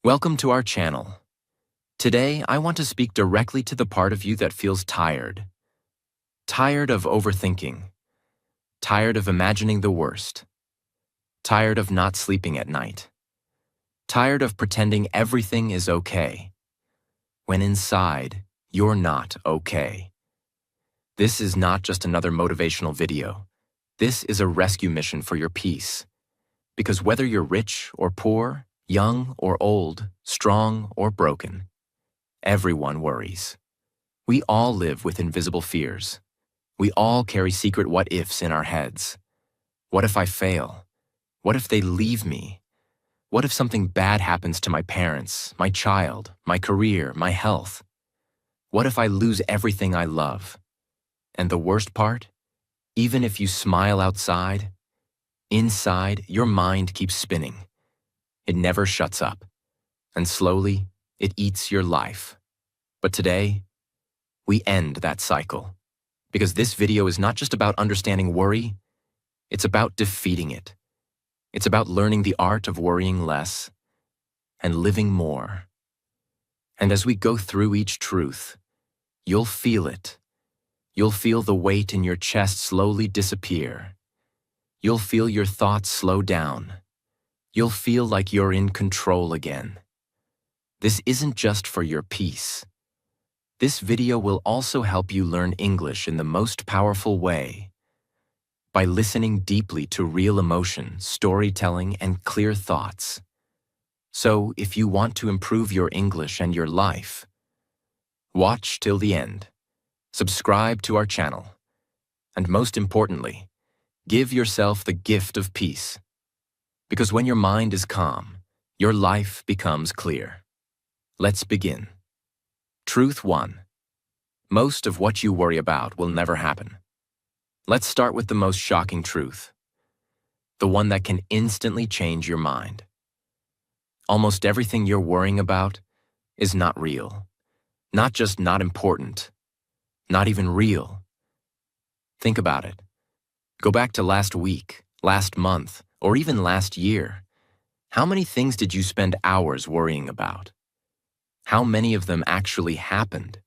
Welcome to our channel. Today, I want to speak directly to the part of you that feels tired. Tired of overthinking. Tired of imagining the worst. Tired of not sleeping at night. Tired of pretending everything is okay, when inside, you're not okay. This is not just another motivational video. This is a rescue mission for your peace. Because whether you're rich or poor, young or old, strong or broken, everyone worries. We all live with invisible fears. We all carry secret what-ifs in our heads. What if I fail? What if they leave me? What if something bad happens to my parents, my child, my career, my health? What if I lose everything I love? And the worst part? Even if you smile outside, inside, your mind keeps spinning. It never shuts up, and slowly, it eats your life. But today, we end that cycle. Because this video is not just about understanding worry, it's about defeating it. It's about learning the art of worrying less and living more. And as we go through each truth, you'll feel it. You'll feel the weight in your chest slowly disappear. You'll feel your thoughts slow down. You'll feel like you're in control again. This isn't just for your peace. This video will also help you learn English in the most powerful way. By listening deeply to real emotion, storytelling, and clear thoughts. So, if you want to improve your English and your life, watch till the end. Subscribe to our channel. And most importantly, give yourself the gift of peace. Because when your mind is calm, your life becomes clear. Let's begin. Truth 1. Most of what you worry about will never happen. Let's start with the most shocking truth. The one that can instantly change your mind. Almost everything you're worrying about is not real. Not just not important. Not even real. Think about it. Go back to last week, last month, or even last year. How many things did you spend hours worrying about? How many of them actually happened?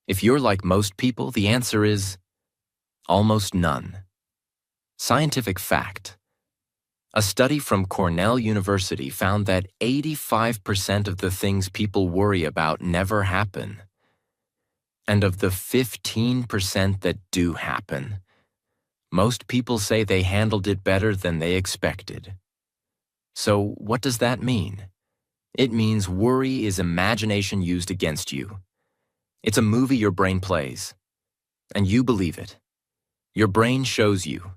If you're like most people, the answer is almost none. Scientific fact. A study from Cornell University found that 85% of the things people worry about never happen. And of the 15% that do happen, most people say they handled it better than they expected. So what does that mean? It means worry is imagination used against you. It's a movie your brain plays, and you believe it. Your brain shows you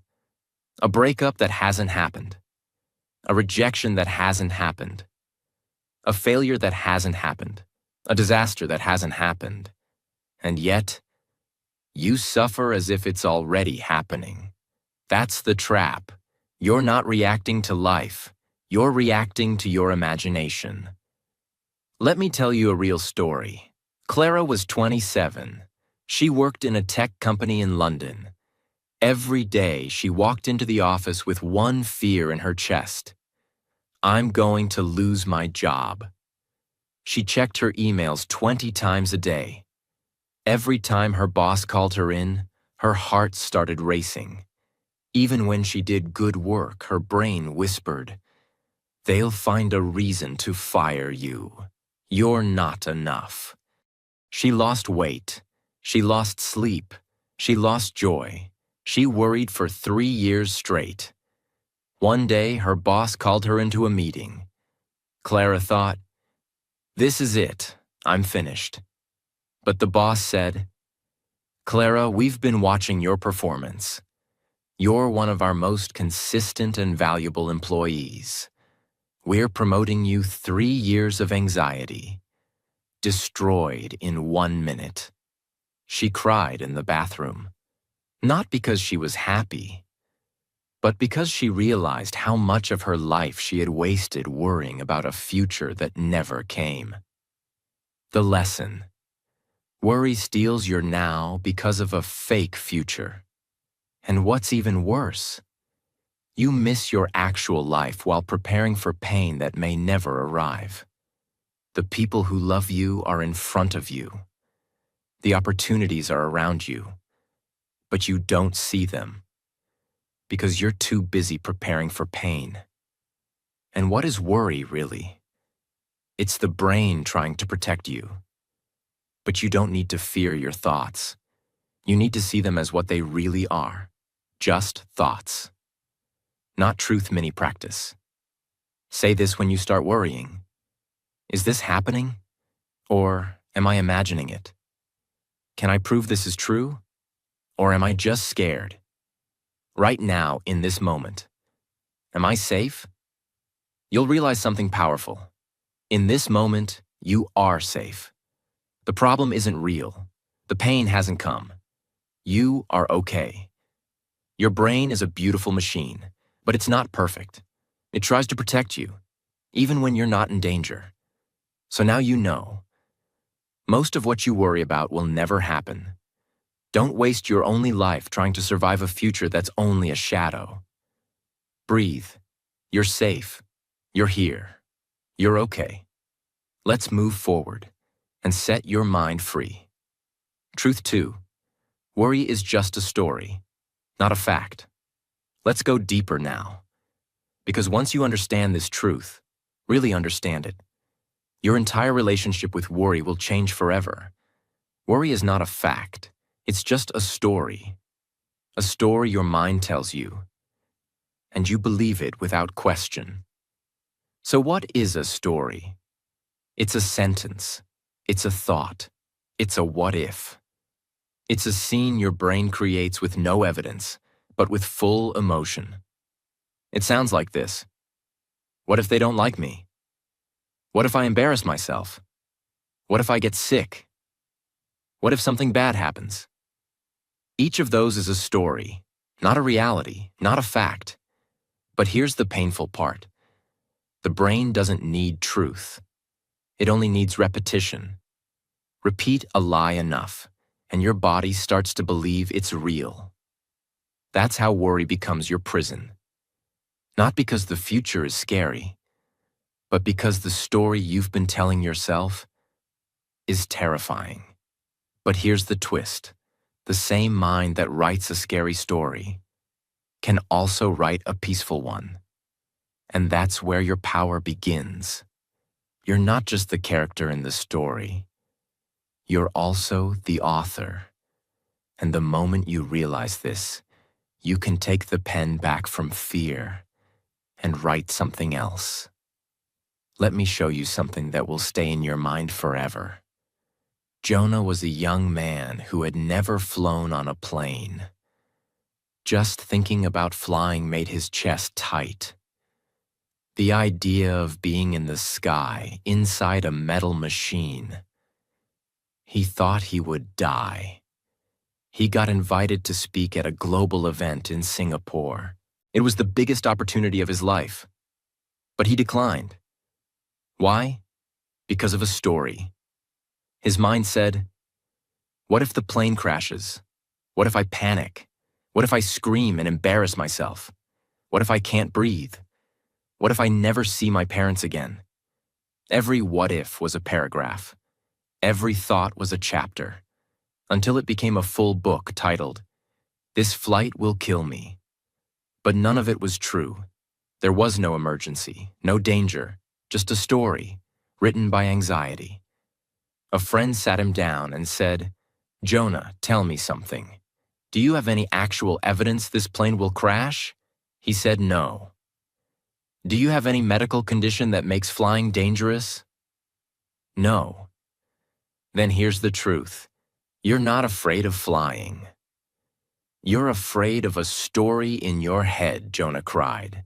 a breakup that hasn't happened, a rejection that hasn't happened, a failure that hasn't happened, a disaster that hasn't happened, and yet, you suffer as if it's already happening. That's the trap. You're not reacting to life. You're reacting to your imagination. Let me tell you a real story. Clara was 27. She worked in a tech company in London. Every day, she walked into the office with one fear in her chest. I'm going to lose my job. She checked her emails 20 times a day. Every time her boss called her in, her heart started racing. Even when she did good work, her brain whispered, "They'll find a reason to fire you. You're not enough." She lost weight. She lost sleep. She lost joy. She worried for 3 years straight. One day, her boss called her into a meeting. Clara thought, "This is it. I'm finished." But the boss said, "Clara, we've been watching your performance. You're one of our most consistent and valuable employees. We're promoting you 3 years of anxiety. Destroyed in 1 minute." She cried in the bathroom. Not because she was happy, but because she realized how much of her life she had wasted worrying about a future that never came. The lesson. Worry steals your now because of a fake future. And what's even worse, you miss your actual life while preparing for pain that may never arrive. The people who love you are in front of you. The opportunities are around you, but you don't see them because you're too busy preparing for pain. And what is worry, really? It's the brain trying to protect you. But you don't need to fear your thoughts. You need to see them as what they really are. Just thoughts. Not truth mini practice. Say this when you start worrying. Is this happening? Or am I imagining it? Can I prove this is true? Or am I just scared? Right now, in this moment. Am I safe? You'll realize something powerful. In this moment, you are safe. The problem isn't real. The pain hasn't come. You are okay. Your brain is a beautiful machine, but it's not perfect. It tries to protect you, even when you're not in danger. So now you know. Most of what you worry about will never happen. Don't waste your only life trying to survive a future that's only a shadow. Breathe. You're safe. You're here. You're okay. Let's move forward and set your mind free. Truth 2. Worry is just a story, not a fact. Let's go deeper now. Because once you understand this truth, really understand it, your entire relationship with worry will change forever. Worry is not a fact. It's just a story. A story your mind tells you. And you believe it without question. So what is a story? It's a sentence. It's a thought. It's a what if. It's a scene your brain creates with no evidence, but with full emotion. It sounds like this. What if they don't like me? What if I embarrass myself? What if I get sick? What if something bad happens? Each of those is a story, not a reality, not a fact. But here's the painful part. The brain doesn't need truth. It only needs repetition. Repeat a lie enough, and your body starts to believe it's real. That's how worry becomes your prison. Not because the future is scary, but because the story you've been telling yourself is terrifying. But here's the twist. The same mind that writes a scary story can also write a peaceful one. And that's where your power begins. You're not just the character in the story. You're also the author. And the moment you realize this, you can take the pen back from fear and write something else. Let me show you something that will stay in your mind forever. Jonah was a young man who had never flown on a plane. Just thinking about flying made his chest tight. The idea of being in the sky, inside a metal machine. He thought he would die. He got invited to speak at a global event in Singapore. It was the biggest opportunity of his life. But he declined. Why? Because of a story. His mind said, what if the plane crashes? What if I panic? What if I scream and embarrass myself? What if I can't breathe? What if I never see my parents again? Every what if was a paragraph. Every thought was a chapter, until it became a full book titled, This Flight Will Kill Me. But none of it was true. There was no emergency, no danger, just a story, written by anxiety. A friend sat him down and said, Jonah, tell me something. Do you have any actual evidence this plane will crash? He said no. Do you have any medical condition that makes flying dangerous? No. Then here's the truth. You're not afraid of flying. You're afraid of a story in your head, Jonah cried,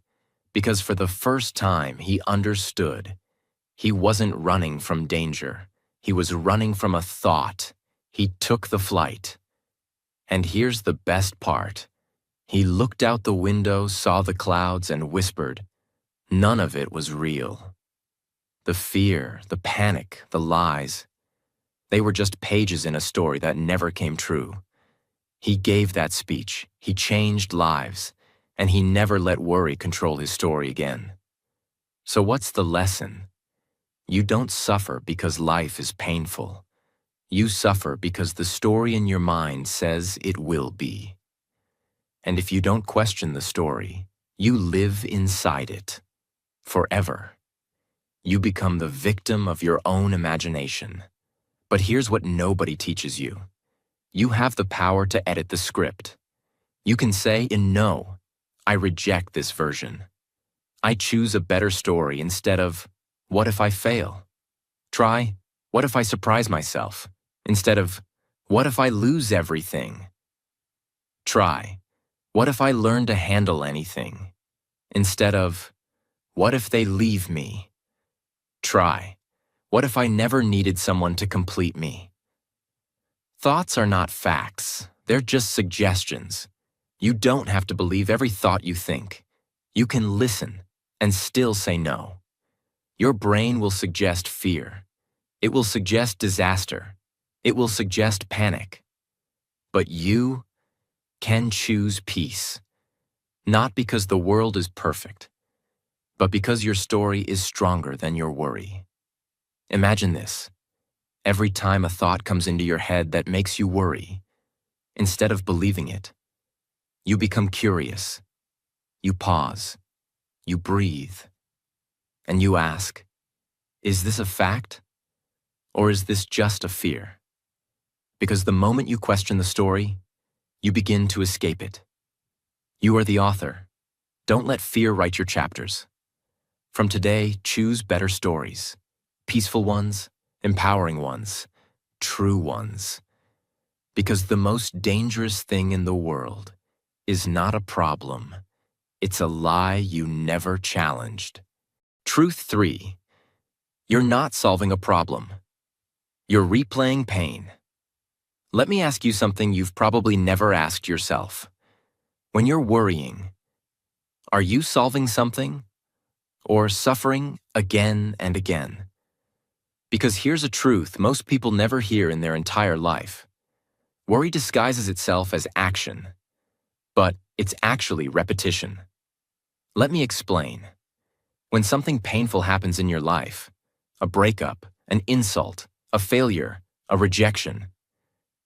because for the first time he understood. He wasn't running from danger. He was running from a thought. He took the flight. And here's the best part. He looked out the window, saw the clouds, and whispered, none of it was real. The fear, the panic, the lies, they were just pages in a story that never came true. He gave that speech, he changed lives, and he never let worry control his story again. So what's the lesson? You don't suffer because life is painful. You suffer because the story in your mind says it will be. And if you don't question the story, you live inside it forever. You become the victim of your own imagination. But here's what nobody teaches you. You have the power to edit the script. You can say, no, I reject this version. I choose a better story instead of, what if I fail? Try, what if I surprise myself? Instead of, what if I lose everything? Try, what if I learn to handle anything? Instead of, what if they leave me? Try, what if I never needed someone to complete me? Thoughts are not facts, they're just suggestions. You don't have to believe every thought you think. You can listen and still say no. Your brain will suggest fear. It will suggest disaster. It will suggest panic. But you can choose peace. Not because the world is perfect, but because your story is stronger than your worry. Imagine this. Every time a thought comes into your head that makes you worry, instead of believing it, you become curious. You pause. You breathe. And you ask, is this a fact? Or is this just a fear? Because the moment you question the story, you begin to escape it. You are the author. Don't let fear write your chapters. From today, choose better stories. Peaceful ones, empowering ones, true ones. Because the most dangerous thing in the world is not a problem. It's a lie you never challenged. Truth 3. You're not solving a problem. You're replaying pain. Let me ask you something you've probably never asked yourself. When you're worrying, are you solving something or suffering again and again? Because here's a truth most people never hear in their entire life. Worry disguises itself as action, but it's actually repetition. Let me explain. When something painful happens in your life, a breakup, an insult, a failure, a rejection,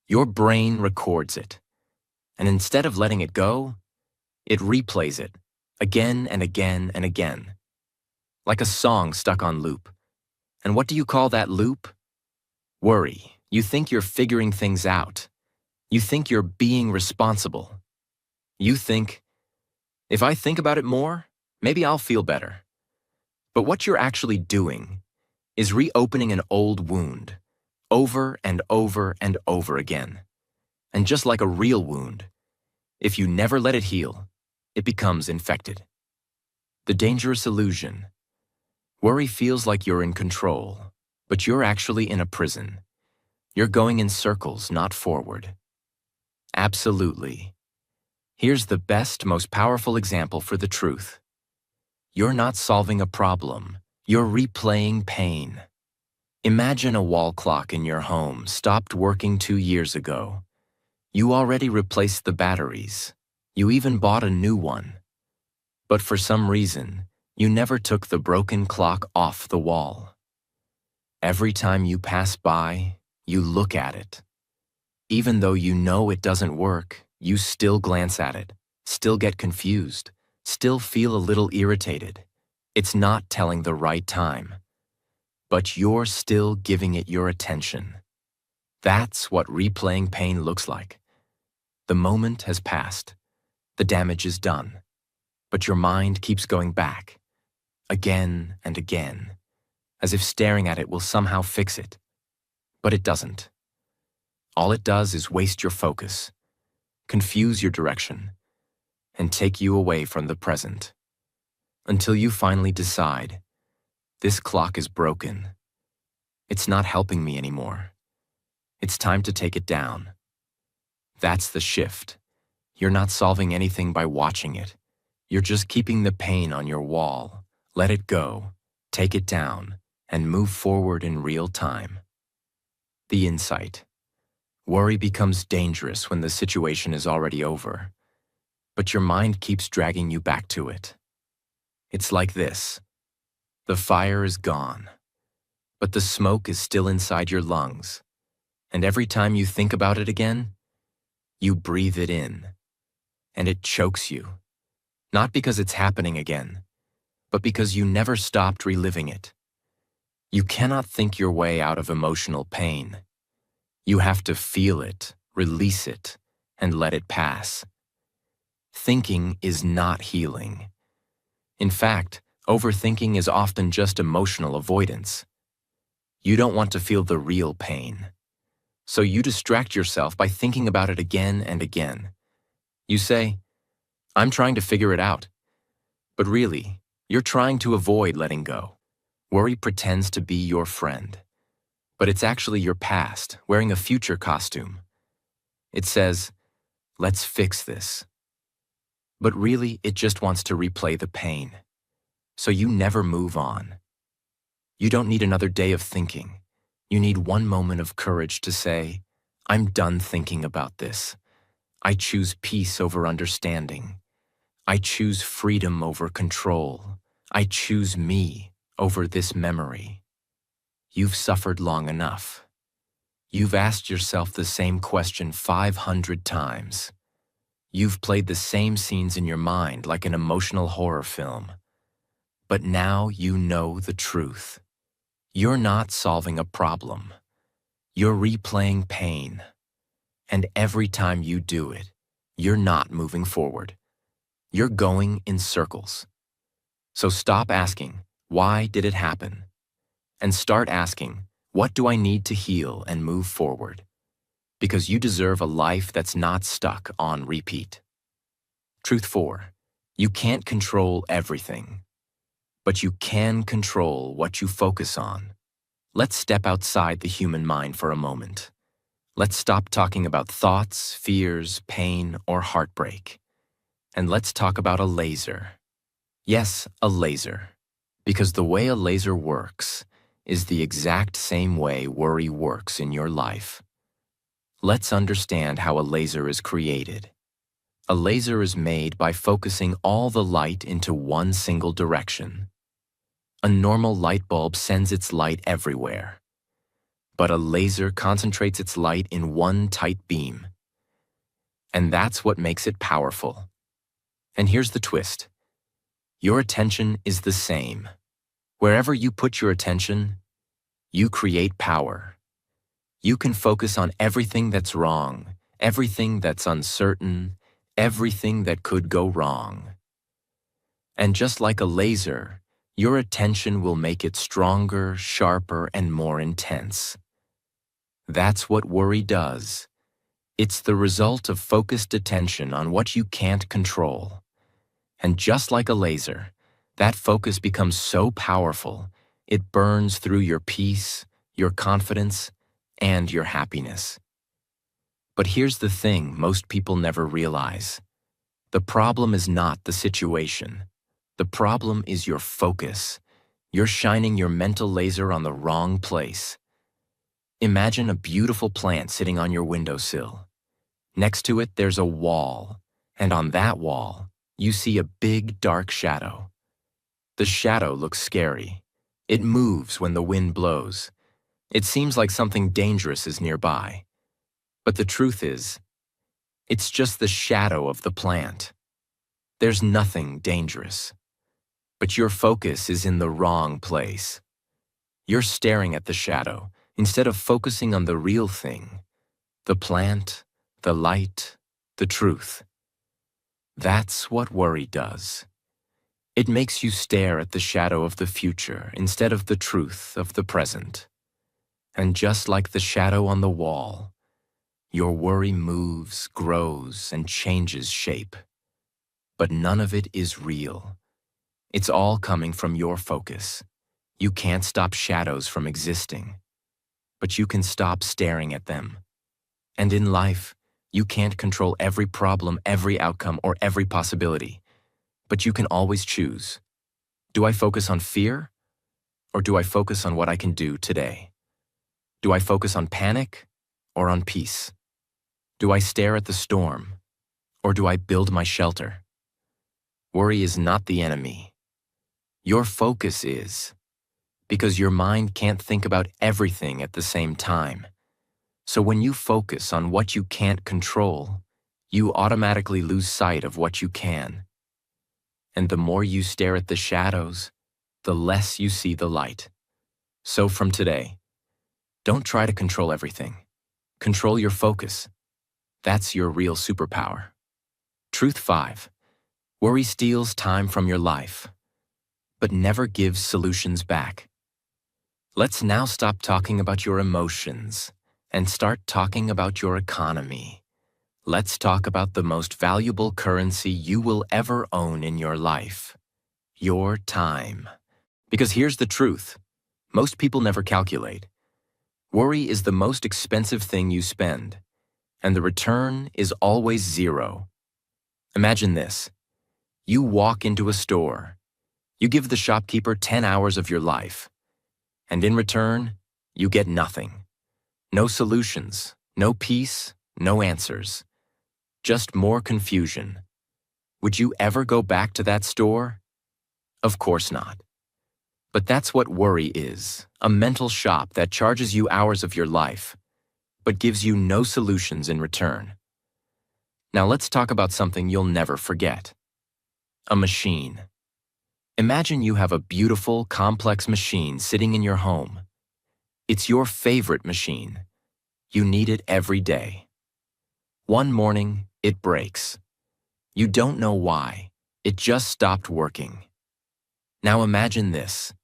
your brain records it. And instead of letting it go, it replays it again and again and again, like a song stuck on loop. And what do you call that loop? Worry. You think you're figuring things out. You think you're being responsible. You think, if I think about it more, maybe I'll feel better. But what you're actually doing is reopening an old wound over and over and over again. And just like a real wound, if you never let it heal, it becomes infected. The dangerous illusion. Worry feels like you're in control, but you're actually in a prison. You're going in circles, not forward. Absolutely. Here's the best, most powerful example for the truth. You're not solving a problem. You're replaying pain. Imagine a wall clock in your home stopped working 2 years ago. You already replaced the batteries. You even bought a new one. But for some reason, you never took the broken clock off the wall. Every time you pass by, you look at it. Even though you know it doesn't work, you still glance at it, still get confused, still feel a little irritated. It's not telling the right time. But you're still giving it your attention. That's what replaying pain looks like. The moment has passed. The damage is done. But your mind keeps going back, again and again, as if staring at it will somehow fix it. But it doesn't. All it does is waste your focus, confuse your direction, and take you away from the present. Until you finally decide, this clock is broken. It's not helping me anymore. It's time to take it down. That's the shift. You're not solving anything by watching it. You're just keeping the pain on your wall. Let it go, take it down, and move forward in real time. The insight. Worry becomes dangerous when the situation is already over, but your mind keeps dragging you back to it. It's like this. The fire is gone. but the smoke is still inside your lungs, and every time you think about it again, you breathe it in, and it chokes you. Not because it's happening again, but because you never stopped reliving it. You cannot think your way out of emotional pain. You have to feel it, release it, and let it pass. Thinking is not healing. In fact, overthinking is often just emotional avoidance. You don't want to feel the real pain. So you distract yourself by thinking about it again and again. You say, "I'm trying to figure it out." But really, you're trying to avoid letting go. Worry pretends to be your friend, but it's actually your past wearing a future costume. It says, "Let's fix this." But really, it just wants to replay the pain. So you never move on. You don't need another day of thinking. You need one moment of courage to say, "I'm done thinking about this. I choose peace over understanding. I choose freedom over control. I choose me over this memory." You've suffered long enough. You've asked yourself the same question 500 times. You've played the same scenes in your mind like an emotional horror film. But now you know the truth. You're not solving a problem. You're replaying pain. And every time you do it, you're not moving forward. You're going in circles. So stop asking, "Why did it happen?" And start asking, "What do I need to heal and move forward?" Because you deserve a life that's not stuck on repeat. Truth 4. You can't control everything, but you can control what you focus on. Let's step outside the human mind for a moment. Let's stop talking about thoughts, fears, pain, or heartbreak. And let's talk about a laser. Yes, a laser. Because the way a laser works is the exact same way worry works in your life. Let's understand how a laser is created. A laser is made by focusing all the light into one single direction. A normal light bulb sends its light everywhere, but a laser concentrates its light in one tight beam. And that's what makes it powerful. And here's the twist. Your attention is the same. Wherever you put your attention, you create power. You can focus on everything that's wrong, everything that's uncertain, everything that could go wrong. And just like a laser, your attention will make it stronger, sharper, and more intense. That's what worry does. It's the result of focused attention on what you can't control. And just like a laser, that focus becomes so powerful, it burns through your peace, your confidence, and your happiness. But here's the thing most people never realize. The problem is not the situation. The problem is your focus. You're shining your mental laser on the wrong place. Imagine a beautiful plant sitting on your windowsill. Next to it, there's a wall, and on that wall, you see a big, dark shadow. The shadow looks scary. It moves when the wind blows. It seems like something dangerous is nearby. But the truth is, it's just the shadow of the plant. There's nothing dangerous. But your focus is in the wrong place. You're staring at the shadow instead of focusing on the real thing, the plant, the light, the truth. That's what worry does. It makes you stare at the shadow of the future instead of the truth of the present. And just like the shadow on the wall, your worry moves, grows, and changes shape. But none of it is real. It's all coming from your focus. You can't stop shadows from existing, but you can stop staring at them. And in life, you can't control every problem, every outcome, or every possibility, but you can always choose. Do I focus on fear, or do I focus on what I can do today? Do I focus on panic, or on peace? Do I stare at the storm, or do I build my shelter? Worry is not the enemy. Your focus is. because your mind can't think about everything at the same time. So when you focus on what you can't control, you automatically lose sight of what you can. And the more you stare at the shadows, the less you see the light. So from today, don't try to control everything. Control your focus. That's your real superpower. Truth 5. Worry steals time from your life, but never gives solutions back. Let's now stop talking about your emotions and start talking about your economy. Let's talk about the most valuable currency you will ever own in your life: your time. Because here's the truth: most people never calculate. Worry is the most expensive thing you spend, and the return is always zero. Imagine this. You walk into a store. You give the shopkeeper 10 hours of your life, and in return, you get nothing. No solutions, no peace, no answers. Just more confusion. Would you ever go back to that store? Of course not. But that's what worry is: a mental shop that charges you hours of your life, but gives you no solutions in return. Now let's talk about something you'll never forget: a machine. Imagine you have a beautiful, complex machine sitting in your home. It's your favorite machine. You need it every day. One morning, it breaks. You don't know why. It just stopped working. Now imagine this.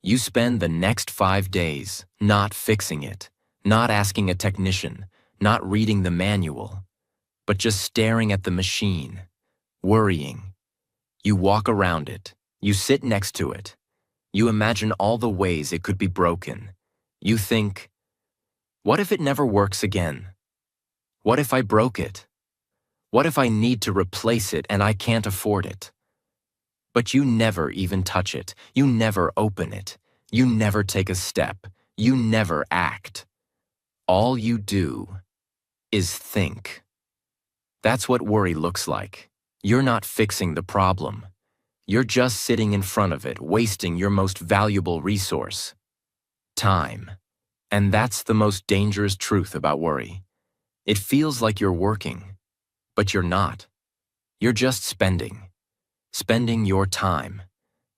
You spend the next 5 days not fixing it, not asking a technician, not reading the manual, but just staring at the machine, worrying. You walk around it. You sit next to it. You imagine all the ways it could be broken. You think, what if it never works again? What if I broke it? What if I need to replace it and I can't afford it? But you never even touch it. You never open it. You never take a step. You never act. All you do is think. That's what worry looks like. You're not fixing the problem. You're just sitting in front of it, wasting your most valuable resource: time. And that's the most dangerous truth about worry. It feels like you're working, but you're not. You're just spending. Spending your time.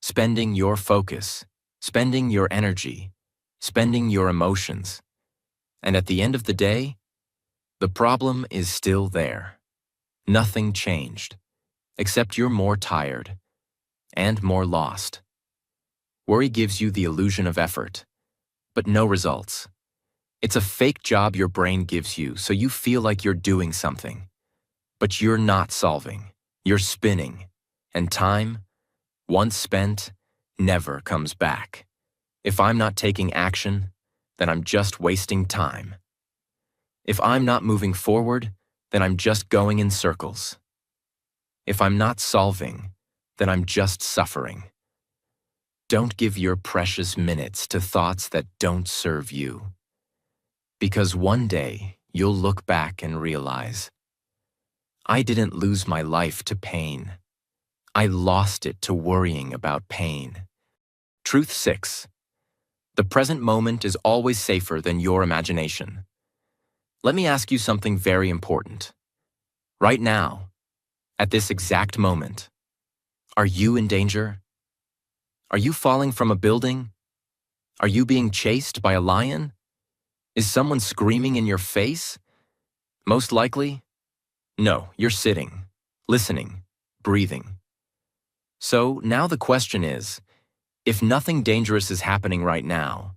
Spending your focus. Spending your energy. Spending your emotions. And at the end of the day, the problem is still there. Nothing changed, except you're more tired and more lost. Worry gives you the illusion of effort, but no results. It's a fake job your brain gives you so you feel like you're doing something. But you're not solving. You're spinning. And time, once spent, never comes back. If I'm not taking action, then I'm just wasting time. If I'm not moving forward, then I'm just going in circles. If I'm not solving, then I'm just suffering. Don't give your precious minutes to thoughts that don't serve you. Because one day, you'll look back and realize, I didn't lose my life to pain. I lost it to worrying about pain. Truth 6. The present moment is always safer than your imagination. Let me ask you something very important. Right now, at this exact moment, are you in danger? Are you falling from a building? Are you being chased by a lion? Is someone screaming in your face? Most likely, no, you're sitting, listening, breathing. So now the question is, if nothing dangerous is happening right now,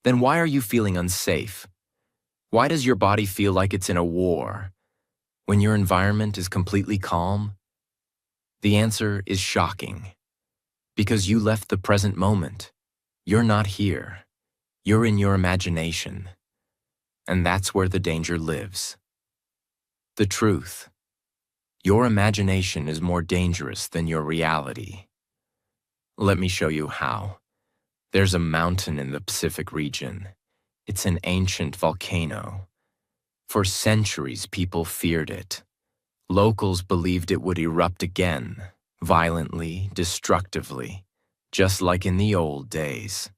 then why are you feeling unsafe? Why does your body feel like it's in a war when your environment is completely calm? The answer is shocking. Because you left the present moment. You're not here. You're in your imagination. And that's where the danger lives. The truth. Your imagination is more dangerous than your reality. Let me show you how. There's a mountain in the Pacific region. It's an ancient volcano. For centuries, people feared it. Locals believed it would erupt again, violently, destructively, just like in the old days.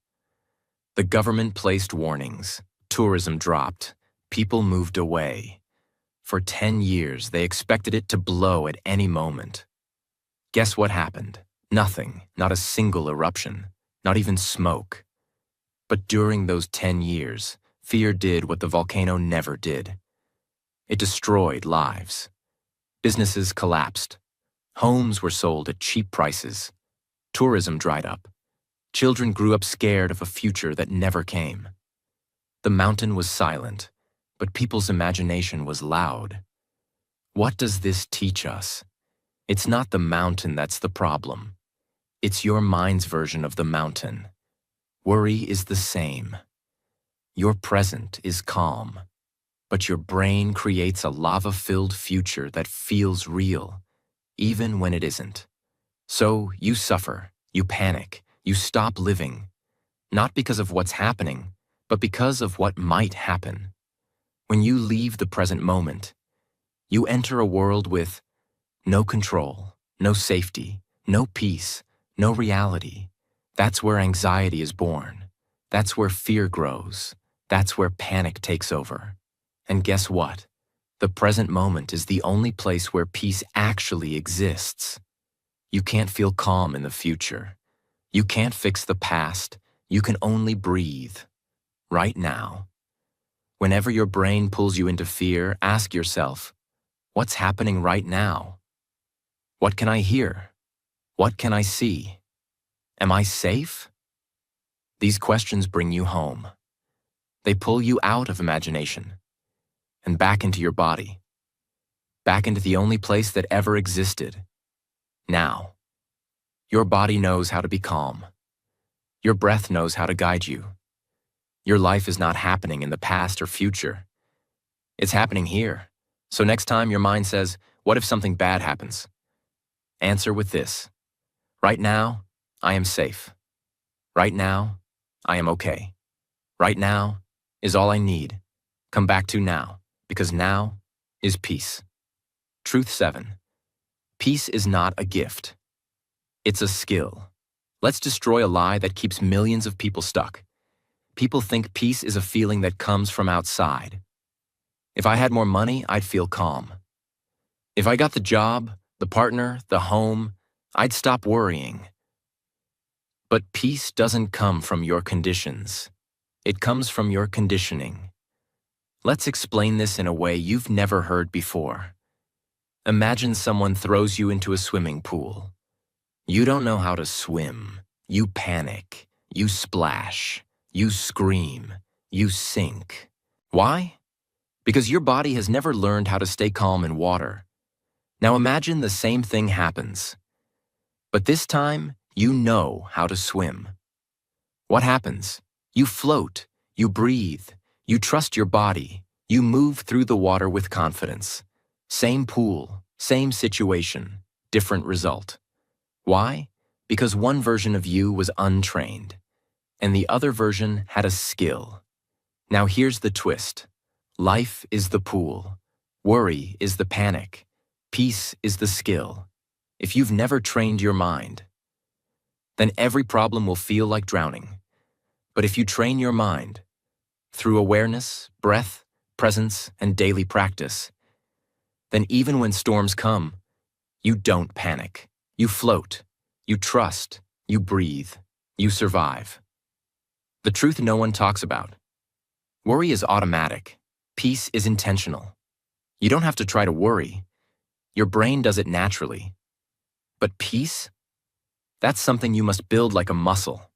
The government placed warnings. Tourism dropped. People moved away. For 10 years, they expected it to blow at any moment. Guess what happened? Nothing, not a single eruption, not even smoke. But during those 10 years, fear did what the volcano never did. It destroyed lives. Businesses collapsed. Homes were sold at cheap prices. Tourism dried up. Children grew up scared of a future that never came. The mountain was silent, but people's imagination was loud. What does this teach us? It's not the mountain that's the problem. It's your mind's version of the mountain. Worry is the same. Your present is calm, but your brain creates a lava-filled future that feels real, even when it isn't. So you suffer, you panic, you stop living, not because of what's happening, but because of what might happen. When you leave the present moment, you enter a world with no control, no safety, no peace, no reality. That's where anxiety is born. That's where fear grows. That's where panic takes over. And guess what? The present moment is the only place where peace actually exists. You can't feel calm in the future. You can't fix the past. You can only breathe. Right now. Whenever your brain pulls you into fear, ask yourself, what's happening right now? What can I hear? What can I see? Am I safe? These questions bring you home. They pull you out of imagination and back into your body, back into the only place that ever existed. Now, your body knows how to be calm. Your breath knows how to guide you. Your life is not happening in the past or future. It's happening here. So next time your mind says, what if something bad happens? Answer with this. Right now, I am safe. Right now, I am okay. Right now is all I need. Come back to now, because now is peace. Truth 7. Peace is not a gift. It's a skill. Let's destroy a lie that keeps millions of people stuck. People think peace is a feeling that comes from outside. If I had more money, I'd feel calm. If I got the job, the partner, the home, I'd stop worrying. But peace doesn't come from your conditions. It comes from your conditioning. Let's explain this in a way you've never heard before. Imagine someone throws you into a swimming pool. You don't know how to swim. You panic. You splash. You scream. You sink. Why? Because your body has never learned how to stay calm in water. Now imagine the same thing happens. But this time, you know how to swim. What happens? You float. You breathe. You trust your body. You move through the water with confidence. Same pool, same situation, different result. Why? Because one version of you was untrained, and the other version had a skill. Now here's the twist. Life is the pool. Worry is the panic. Peace is the skill. If you've never trained your mind, then every problem will feel like drowning. But if you train your mind, through awareness, breath, presence, and daily practice, then even when storms come, you don't panic. You float. You trust. You breathe. You survive. The truth no one talks about. Worry is automatic. Peace is intentional. You don't have to try to worry. Your brain does it naturally. But peace? That's something you must build like a muscle.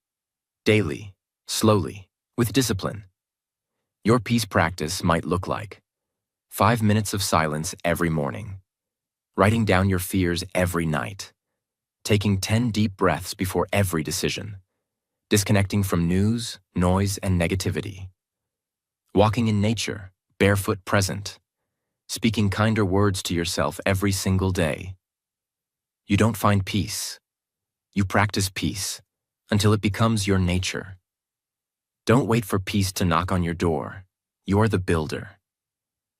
Daily, slowly, with discipline. Your peace practice might look like 5 minutes of silence every morning, writing down your fears every night, taking 10 deep breaths before every decision, disconnecting from news, noise, and negativity, walking in nature, barefoot present, speaking kinder words to yourself every single day. You don't find peace. You practice peace until it becomes your nature. Don't wait for peace to knock on your door. You're the builder.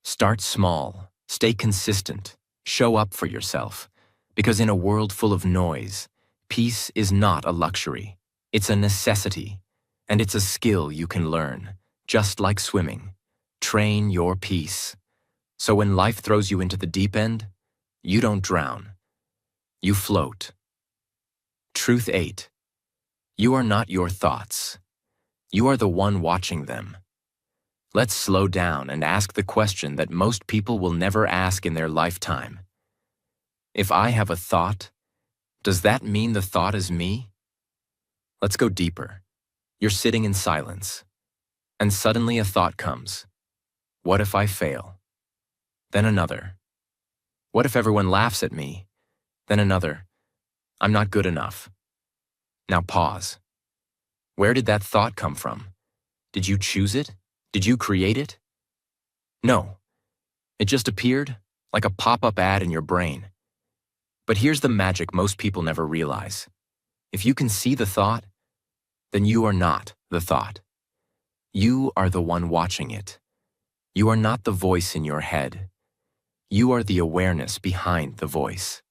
Start small, stay consistent, show up for yourself, because in a world full of noise, peace is not a luxury. It's a necessity, And it's a skill you can learn, just like swimming. Train your peace. So when life throws you into the deep end, you don't drown. You float. Truth 8. You are not your thoughts. You are the one watching them. Let's slow down and ask the question that most people will never ask in their lifetime. If I have a thought, does that mean the thought is me? Let's go deeper. You're sitting in silence, and suddenly a thought comes. What if I fail? Then another. What if everyone laughs at me? Then another. I'm not good enough. Now pause. Where did that thought come from? Did you choose it? Did you create it? No. It just appeared like a pop-up ad in your brain. But here's the magic most people never realize. If you can see the thought, then you are not the thought. You are the one watching it. You are not the voice in your head. You are the awareness behind the voice.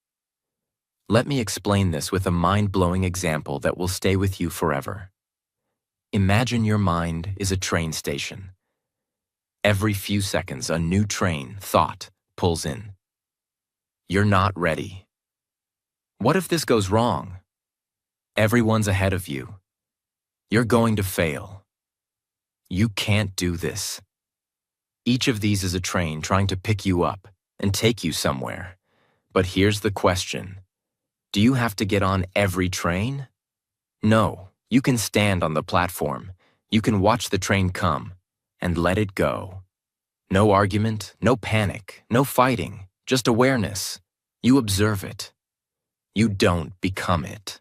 Let me explain this with a mind-blowing example that will stay with you forever. Imagine your mind is a train station. Every few seconds, a new train, thought, pulls in. You're not ready. What if this goes wrong? Everyone's ahead of you. You're going to fail. You can't do this. Each of these is a train trying to pick you up and take you somewhere. But here's the question. Do you have to get on every train? No, you can stand on the platform. You can watch the train come and let it go. No argument, no panic, no fighting, just awareness. You observe it. You don't become it.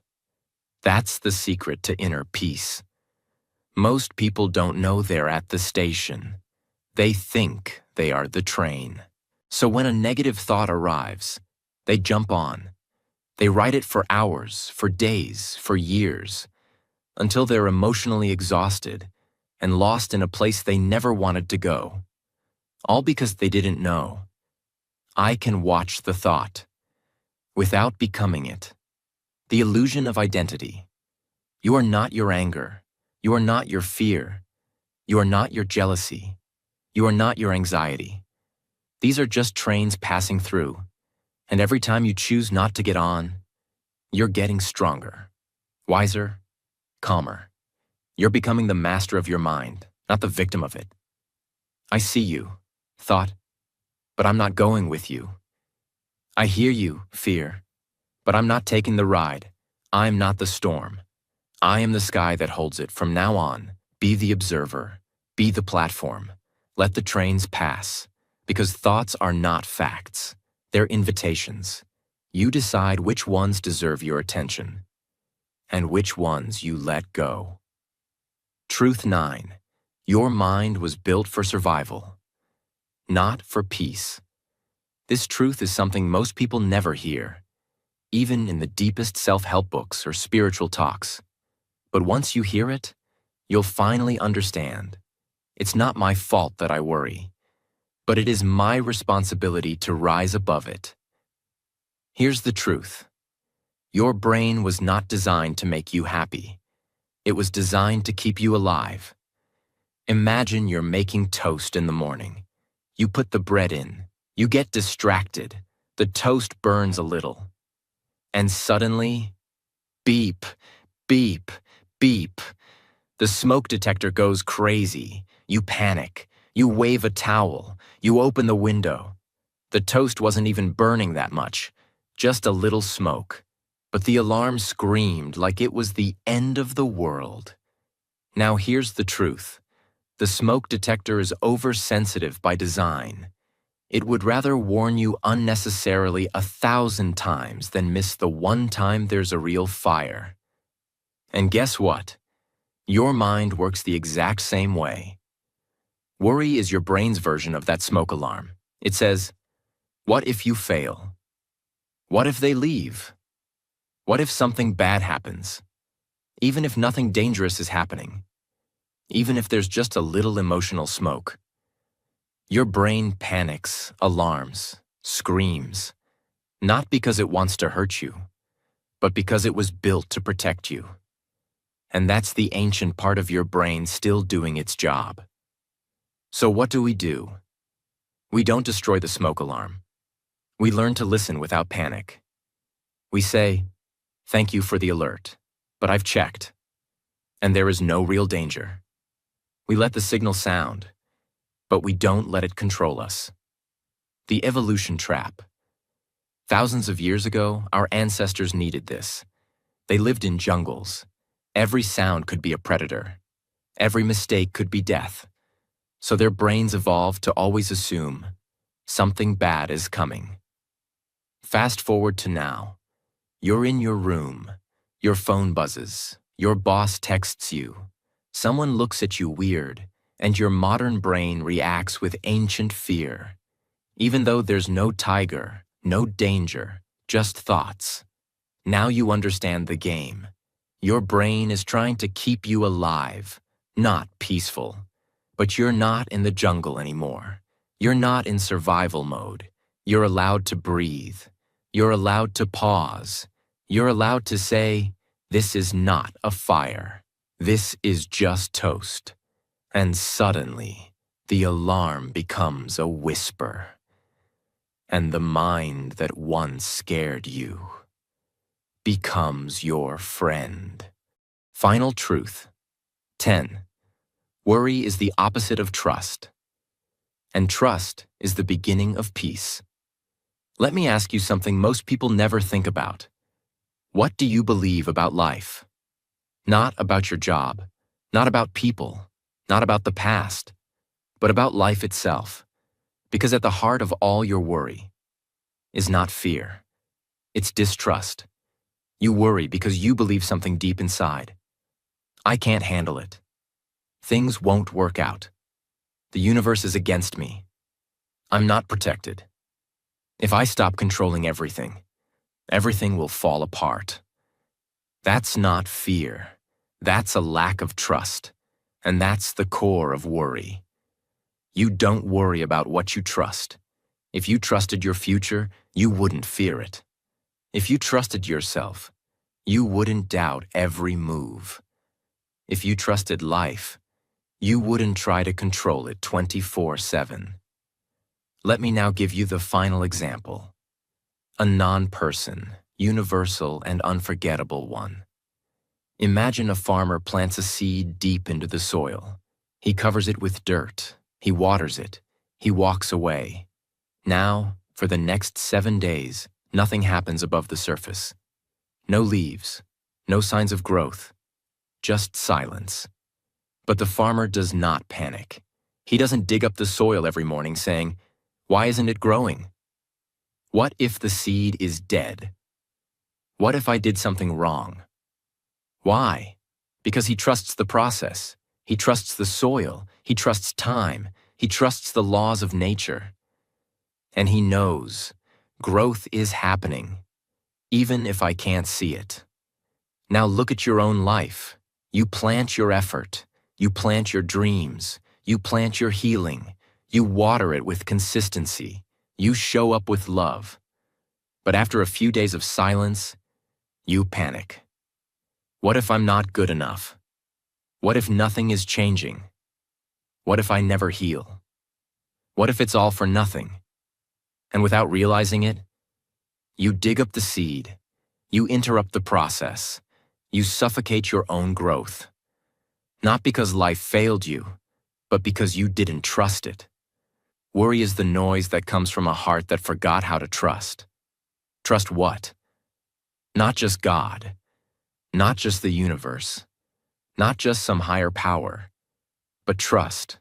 That's the secret to inner peace. Most people don't know they're at the station. They think they are the train. So when a negative thought arrives, they jump on. They ride it for hours, for days, for years, until they're emotionally exhausted and lost in a place they never wanted to go. All because they didn't know. I can watch the thought without becoming it. The illusion of identity. You are not your anger. You are not your fear. You are not your jealousy. You are not your anxiety. These are just trains passing through, and every time you choose not to get on, you're getting stronger, wiser, calmer. You're becoming the master of your mind, not the victim of it. I see you, thought, but I'm not going with you. I hear you, fear, but I'm not taking the ride. I'm not the storm. I am the sky that holds it. From now on, be the observer, be the platform. Let the trains pass, because thoughts are not facts. They're invitations. You decide which ones deserve your attention and which ones you let go. Truth 9. Your mind was built for survival, not for peace. This truth is something most people never hear, even in the deepest self-help books or spiritual talks. But once you hear it, you'll finally understand. It's not my fault that I worry, but it is my responsibility to rise above it. Here's the truth. Your brain was not designed to make you happy. It was designed to keep you alive. Imagine you're making toast in the morning. You put the bread in. You get distracted. The toast burns a little. And suddenly, beep, beep, beep. The smoke detector goes crazy. You panic. You wave a towel. You open the window. The toast wasn't even burning that much, just a little smoke. But the alarm screamed like it was the end of the world. Now here's the truth. The smoke detector is oversensitive by design. It would rather warn you unnecessarily 1,000 times than miss the one time there's a real fire. And guess what? Your mind works the exact same way. Worry is your brain's version of that smoke alarm. It says, what if you fail? What if they leave? What if something bad happens? Even if nothing dangerous is happening. Even if there's just a little emotional smoke. Your brain panics, alarms, screams, not because it wants to hurt you, but because it was built to protect you. And that's the ancient part of your brain still doing its job. So what do? We don't destroy the smoke alarm. We learn to listen without panic. We say, "Thank you for the alert, but I've checked, and there is no real danger." We let the signal sound, but we don't let it control us. The evolution trap. Thousands of years ago, our ancestors needed this. They lived in jungles. Every sound could be a predator. Every mistake could be death. So their brains evolved to always assume something bad is coming. Fast forward to now. You're in your room. Your phone buzzes. Your boss texts you. Someone looks at you weird, and your modern brain reacts with ancient fear. Even though there's no tiger, no danger, just thoughts. Now you understand the game. Your brain is trying to keep you alive, not peaceful. But you're not in the jungle anymore. You're not in survival mode. You're allowed to breathe. You're allowed to pause. You're allowed to say, "This is not a fire. This is just toast." And suddenly, the alarm becomes a whisper. And the mind that once scared you becomes your friend. Final truth. 10. Worry is the opposite of trust. And trust is the beginning of peace. Let me ask you something most people never think about. What do you believe about life? Not about your job, not about people, not about the past, but about life itself. Because at the heart of all your worry is not fear. It's distrust. You worry because you believe something deep inside. I can't handle it. Things won't work out. The universe is against me. I'm not protected. If I stop controlling everything, everything will fall apart. That's not fear. That's a lack of trust. And that's the core of worry. You don't worry about what you trust. If you trusted your future, you wouldn't fear it. If you trusted yourself, you wouldn't doubt every move. If you trusted life, you wouldn't try to control it 24/7. Let me now give you the final example. A non-person, universal and unforgettable one. Imagine a farmer plants a seed deep into the soil. He covers it with dirt. He waters it. He walks away. Now, for the next 7 days, nothing happens above the surface. No leaves, no signs of growth, just silence. But the farmer does not panic. He doesn't dig up the soil every morning saying, "Why isn't it growing? What if the seed is dead? What if I did something wrong?" Why? Because he trusts the process. He trusts the soil. He trusts time. He trusts the laws of nature. And he knows growth is happening, even if I can't see it. Now look at your own life. You plant your effort. You plant your dreams. You plant your healing. You water it with consistency. You show up with love. But after a few days of silence, you panic. What if I'm not good enough? What if nothing is changing? What if I never heal? What if it's all for nothing? And without realizing it, you dig up the seed. You interrupt the process. You suffocate your own growth. Not because life failed you, but because you didn't trust it. Worry is the noise that comes from a heart that forgot how to trust. Trust what? Not just God. Not just the universe. Not just some higher power. But trust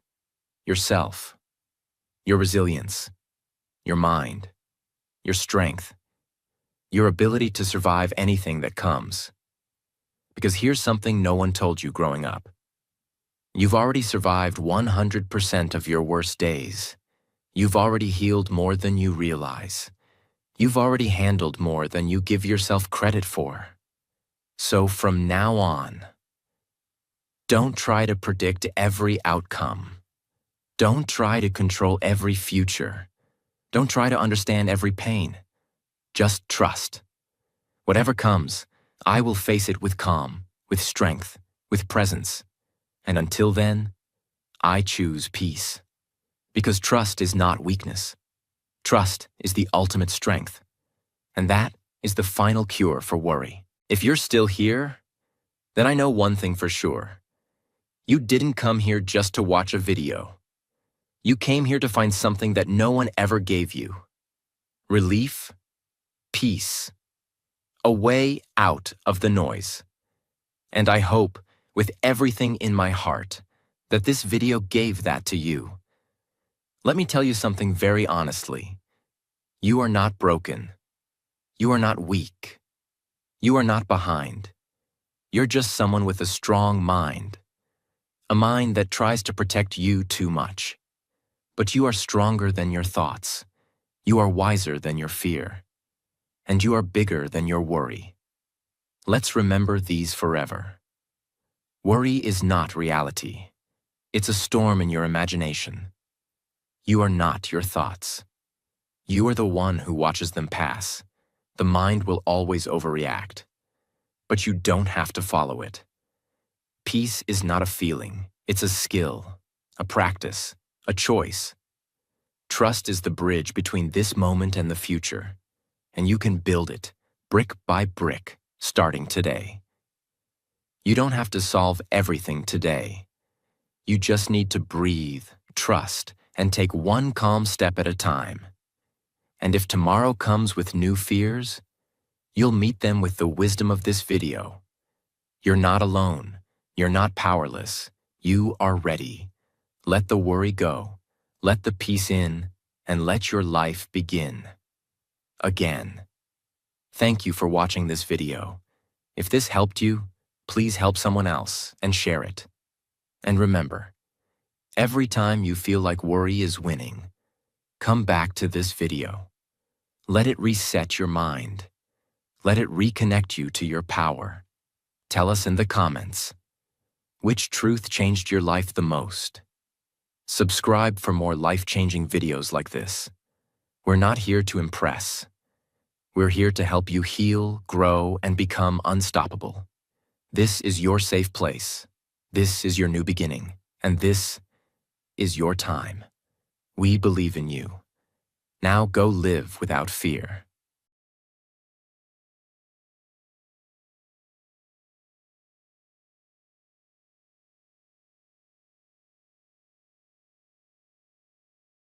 yourself, your resilience, your mind, your strength, your ability to survive anything that comes. Because here's something no one told you growing up. You've already survived 100% of your worst days. You've already healed more than you realize. You've already handled more than you give yourself credit for. So from now on, don't try to predict every outcome. Don't try to control every future. Don't try to understand every pain. Just trust. Whatever comes, I will face it with calm, with strength, with presence. And until then, I choose peace. Because trust is not weakness. Trust is the ultimate strength. And that is the final cure for worry. If you're still here, then I know one thing for sure. You didn't come here just to watch a video. You came here to find something that no one ever gave you. Relief, peace, a way out of the noise. And I hope, with everything in my heart, that this video gave that to you. Let me tell you something very honestly. You are not broken. You are not weak. You are not behind. You're just someone with a strong mind. A mind that tries to protect you too much. But you are stronger than your thoughts. You are wiser than your fear. And you are bigger than your worry. Let's remember these forever. Worry is not reality. It's a storm in your imagination. You are not your thoughts. You are the one who watches them pass. The mind will always overreact. But you don't have to follow it. Peace is not a feeling. It's a skill, a practice, a choice. Trust is the bridge between this moment and the future. And you can build it, brick by brick, starting today. You don't have to solve everything today. You just need to breathe, trust, and take one calm step at a time. And if tomorrow comes with new fears, you'll meet them with the wisdom of this video. You're not alone. You're not powerless. You are ready. Let the worry go. Let the peace in, and let your life begin. Again. Thank you for watching this video. If this helped you, please help someone else and share it. And remember, every time you feel like worry is winning, come back to this video. Let it reset your mind. Let it reconnect you to your power. Tell us in the comments, which truth changed your life the most? Subscribe for more life-changing videos like this. We're not here to impress. We're here to help you heal, grow, and become unstoppable. This is your safe place. This is your new beginning. And this is your time. We believe in you. Now go live without fear.